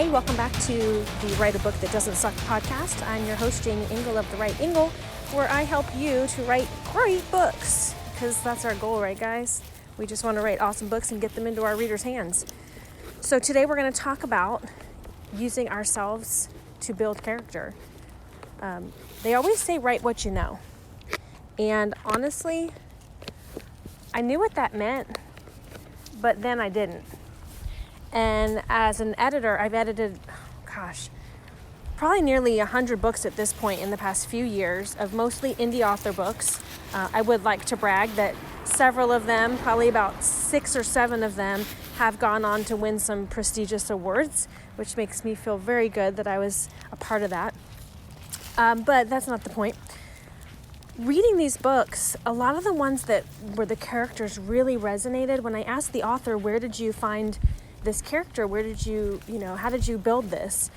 Hi, welcome back to the Write a Book That Doesn't Suck podcast. I'm your host, Jaimie Engle of the Write Engle, where I help you to write great books, because that's our goal, right, guys? We just want to write awesome books and get them into our readers' hands. So today we're going to talk about using ourselves to build character. They always say write what you know. And honestly, I knew what that meant, but then I didn't. And as an editor, I've edited, probably nearly 100 books at this point in the past few years, of mostly indie author books. I would like to brag that several of them, probably about 6 or 7 of them, have gone on to win some prestigious awards, which makes me feel very good that I was a part of that. But that's not the point. Reading these books, a lot of the ones that where the characters really resonated, when I asked the author, where did you find this character? Where did you, how did you build this?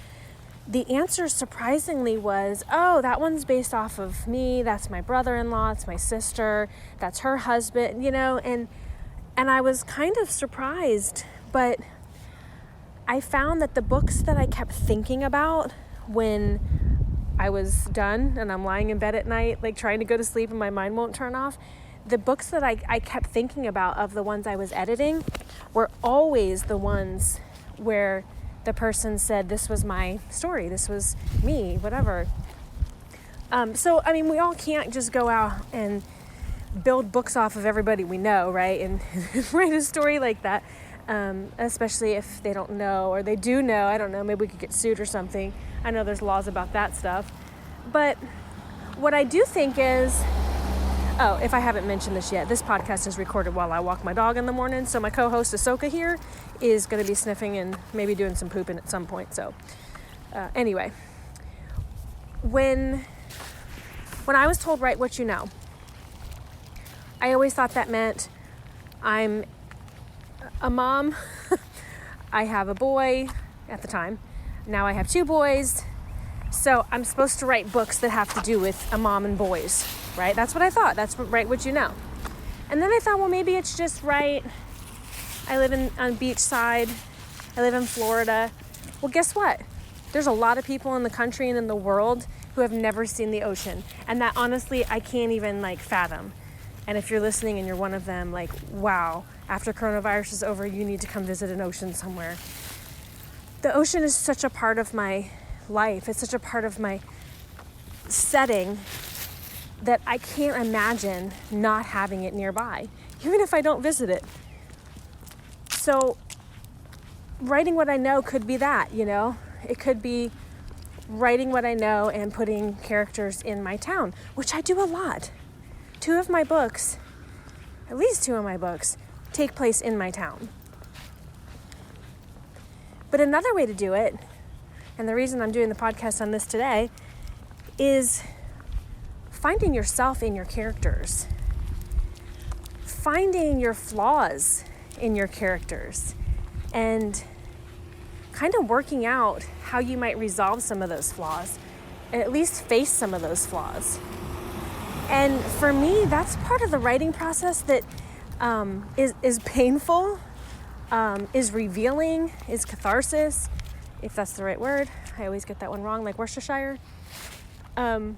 The answer surprisingly was, that one's based off of me. That's my brother-in-law. It's my sister. That's her husband, and I was kind of surprised, but I found that the books that I kept thinking about when I was done and I'm lying in bed at night, like trying to go to sleep and my mind won't turn off, the books that I kept thinking about of the ones I was editing were always the ones where the person said, this was my story, this was me, whatever. We all can't just go out and build books off of everybody we know, right? And write a story like that, especially if they don't know, or they do know, I don't know, maybe we could get sued or something. I know there's laws about that stuff. But what I do think is, if I haven't mentioned this yet, this podcast is recorded while I walk my dog in the morning. So my co-host Ahsoka here is going to be sniffing and maybe doing some pooping at some point. So anyway, when I was told write what you know, I always thought that meant I'm a mom. I have a boy at the time. Now I have 2 boys. So I'm supposed to write books that have to do with a mom and boys, right? That's what I thought. That's write what you know. And then I thought, well, maybe it's just right. I live on beachside. I live in Florida. Well, guess what? There's a lot of people in the country and in the world who have never seen the ocean. And that honestly, I can't even fathom. And if you're listening and you're one of them, wow, after coronavirus is over, you need to come visit an ocean somewhere. The ocean is such a part of my life. It's such a part of my setting that I can't imagine not having it nearby, even if I don't visit it. So writing what I know could be that, it could be writing what I know and putting characters in my town, which I do a lot. 2 of my books, at least 2 of my books, take place in my town. But another way to do it, and the reason I'm doing the podcast on this today, is finding yourself in your characters. Finding your flaws in your characters. And kind of working out how you might resolve some of those flaws. And at least face some of those flaws. And for me, that's part of the writing process that is painful, is revealing, is catharsis, if that's the right word. I always get that one wrong, like Worcestershire. But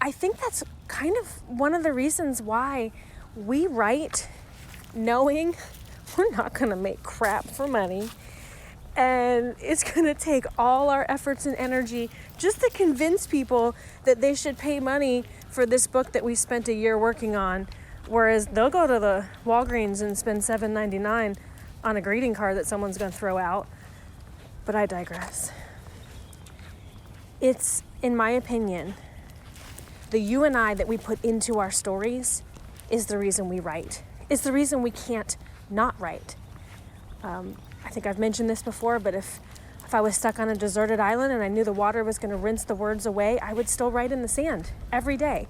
I think that's kind of one of the reasons why we write knowing we're not going to make crap for money. And it's going to take all our efforts and energy just to convince people that they should pay money for this book that we spent a year working on. Whereas they'll go to the Walgreens and spend $7.99 on a greeting card that someone's going to throw out. But I digress. It's, in my opinion, the you and I that we put into our stories is the reason we write. It's the reason we can't not write. I think I've mentioned this before, but if I was stuck on a deserted island and I knew the water was going to rinse the words away, I would still write in the sand every day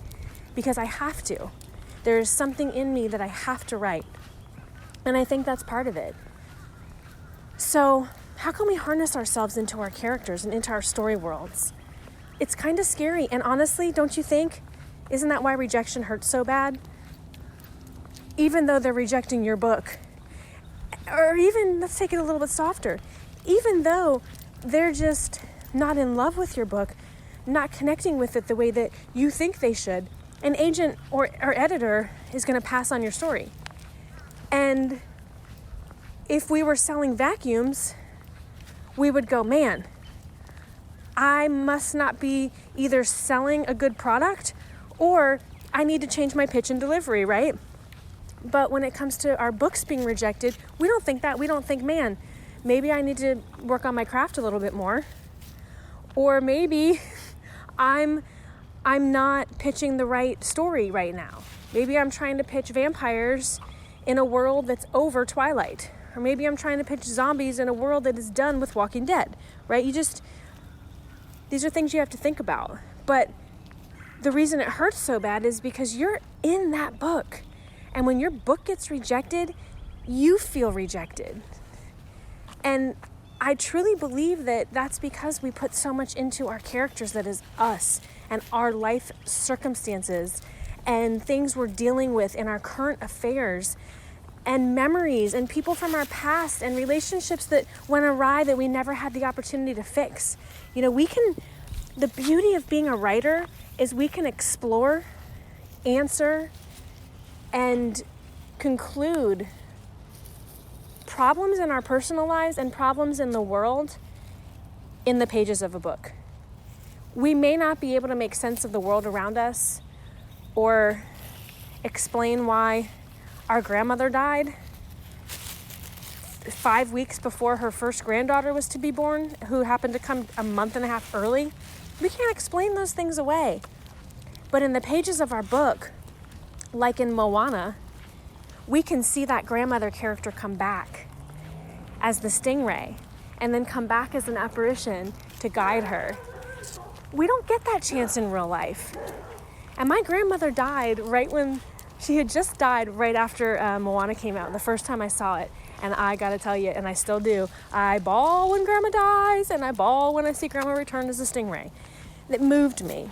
because I have to. There is something in me that I have to write. And I think that's part of it. So how can we harness ourselves into our characters and into our story worlds? It's kind of scary. And honestly, don't you think? Isn't that why rejection hurts so bad? Even though they're rejecting your book. Or even, let's take it a little bit softer. even though they're just not in love with your book, not connecting with it the way that you think they should, an agent or editor is going to pass on your story. And if we were selling vacuums, we would go, man, I must not be either selling a good product or I need to change my pitch and delivery, right? But when it comes to our books being rejected, we don't think that. We don't think, man, maybe I need to work on my craft a little bit more. Or maybe I'm not pitching the right story right now. Maybe I'm trying to pitch vampires in a world that's over Twilight. Or maybe I'm trying to pitch zombies in a world that is done with Walking Dead, right? These are things you have to think about. But the reason it hurts so bad is because you're in that book. And when your book gets rejected, you feel rejected. And I truly believe that that's because we put so much into our characters that is us and our life circumstances and things we're dealing with in our current affairs and memories and people from our past and relationships that went awry that we never had the opportunity to fix. You know, the beauty of being a writer is we can explore, answer, and conclude problems in our personal lives and problems in the world in the pages of a book. We may not be able to make sense of the world around us or explain why our grandmother died 5 weeks before her first granddaughter was to be born, who happened to come a month and a half early. We can't explain those things away. But in the pages of our book, like in Moana, we can see that grandmother character come back as the stingray and then come back as an apparition to guide her. We don't get that chance in real life. And my grandmother died she had just died right after Moana came out, the first time I saw it. And I gotta tell you, and I still do, I bawl when grandma dies and I bawl when I see grandma return as a stingray. It moved me.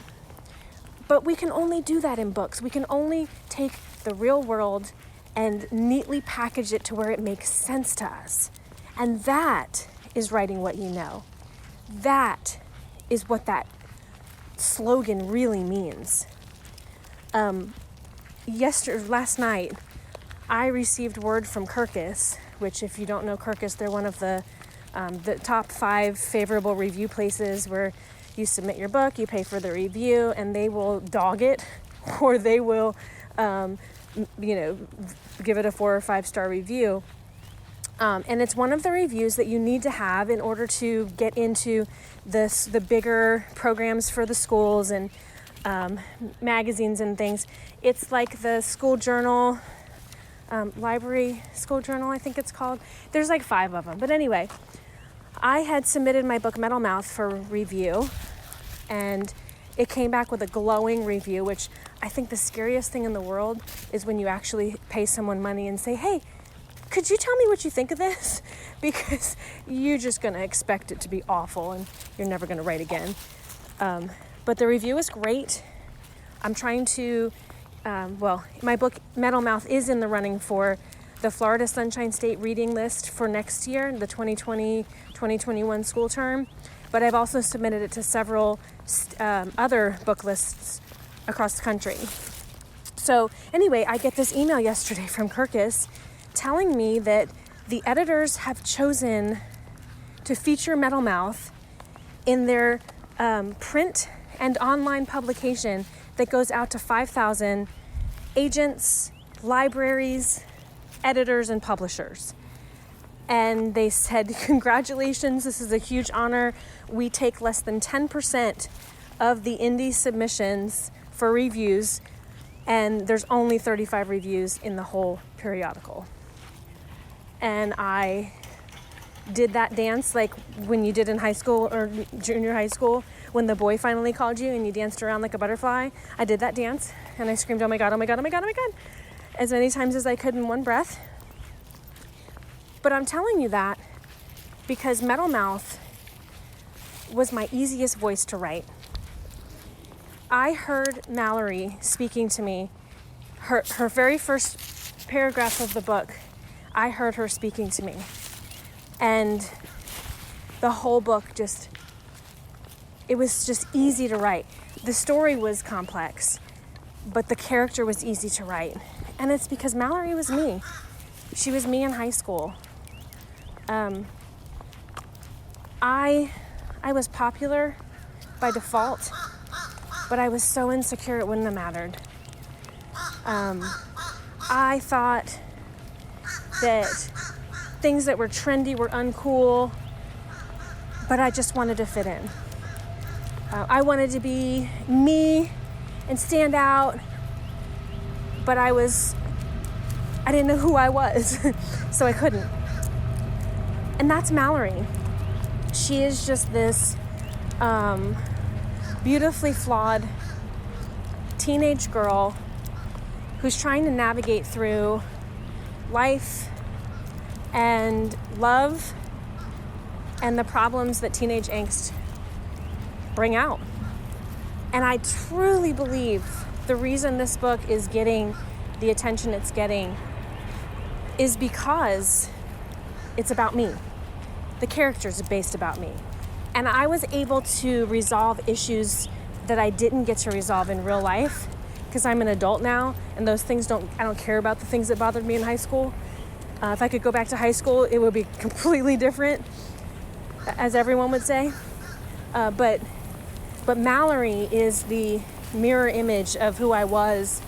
But we can only do that in books. We can only take the real world and neatly package it to where it makes sense to us. And that is writing what you know. That is what that slogan really means. Last night, I received word from Kirkus, which if you don't know Kirkus, they're one of the top 5 favorable review places where you submit your book, you pay for the review, and they will dog it, or they will, give it a 4 or 5 star review. And it's one of the reviews that you need to have in order to get into the bigger programs for the schools and magazines and things. It's like the school journal, library school journal, I think it's called. There's like 5 of them. But anyway, I had submitted my book Metal Mouth for review, and it came back with a glowing review, which I think the scariest thing in the world is when you actually pay someone money and say, hey, could you tell me what you think of this? Because you're just going to expect it to be awful and you're never going to write again. But the review is great. I'm trying to, my book Metal Mouth is in the running for the Florida Sunshine State reading list for next year, the 2020-2021 school term. But I've also submitted it to several other book lists across the country. So anyway, I get this email yesterday from Kirkus telling me that the editors have chosen to feature Metal Mouth in their print and online publication that goes out to 5,000 agents, libraries, editors, and publishers. And they said, congratulations, this is a huge honor. We take less than 10% of the indie submissions for reviews, and there's only 35 reviews in the whole periodical. And I did that dance like when you did in high school or junior high school when the boy finally called you and you danced around like a butterfly. I did that dance and I screamed, oh my God, oh my God, oh my God, oh my God, as many times as I could in one breath. But I'm telling you that because Metal Mouth was my easiest voice to write. I heard Mallory speaking to me, her very first paragraph of the book, I heard her speaking to me. And the whole book it was just easy to write. The story was complex, but the character was easy to write. And it's because Mallory was me. She was me in high school. I was popular by default, but I was so insecure it wouldn't have mattered. I thought that things that were trendy were uncool, but I just wanted to fit in. I wanted to be me and stand out, but I didn't know who I was, so I couldn't. And that's Mallory. She is just this beautifully flawed teenage girl who's trying to navigate through life and love and the problems that teenage angst bring out. And I truly believe the reason this book is getting the attention it's getting is because it's about me. The characters are based about me. And I was able to resolve issues that I didn't get to resolve in real life because I'm an adult now, and those things I don't care about the things that bothered me in high school. If I could go back to high school, it would be completely different, as everyone would say. But Mallory is the mirror image of who I was,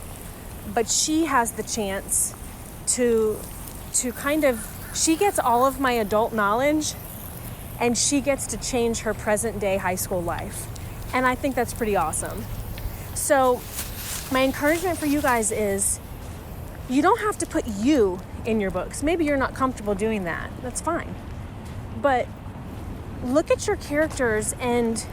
but she has the chance to she gets all of my adult knowledge, and she gets to change her present day high school life. And I think that's pretty awesome. So my encouragement for you guys is you don't have to put you in your books. Maybe you're not comfortable doing that. That's fine. But look at your characters and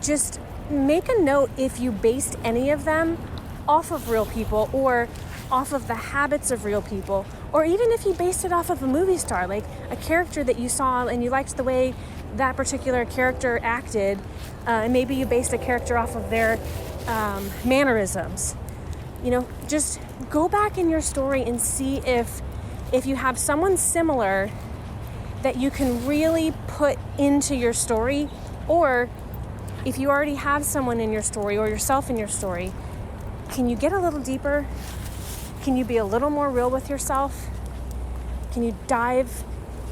just make a note if you based any of them off of real people or off of the habits of real people, or even if you based it off of a movie star, like a character that you saw and you liked the way that particular character acted, and maybe you based a character off of their mannerisms. Just go back in your story and see if you have someone similar that you can really put into your story, or if you already have someone in your story or yourself in your story, can you get a little deeper? Can you be a little more real with yourself? Can you dive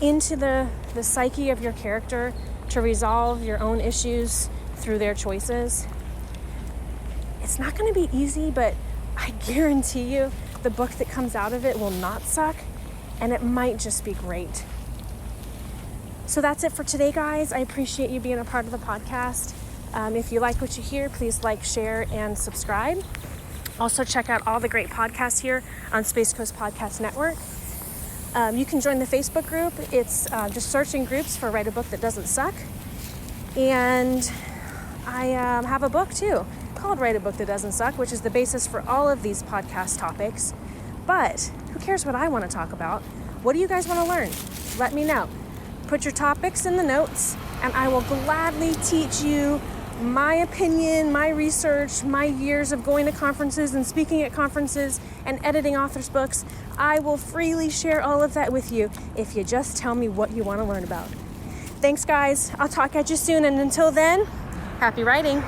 into the psyche of your character to resolve your own issues through their choices? It's not going to be easy, but I guarantee you the book that comes out of it will not suck, and it might just be great. So that's it for today, guys. I appreciate you being a part of the podcast. If you like what you hear, please like, share, and subscribe. Also, check out all the great podcasts here on Space Coast Podcast Network. You can join the Facebook group. It's just searching groups for Write a Book That Doesn't Suck. And I have a book, too, called Write a Book That Doesn't Suck, which is the basis for all of these podcast topics. But who cares what I want to talk about? What do you guys want to learn? Let me know. Put your topics in the notes, and I will gladly teach you my opinion, my research, my years of going to conferences and speaking at conferences and editing authors' books. I will freely share all of that with you if you just tell me what you want to learn about. Thanks, guys. I'll talk at you soon, and until then, happy writing.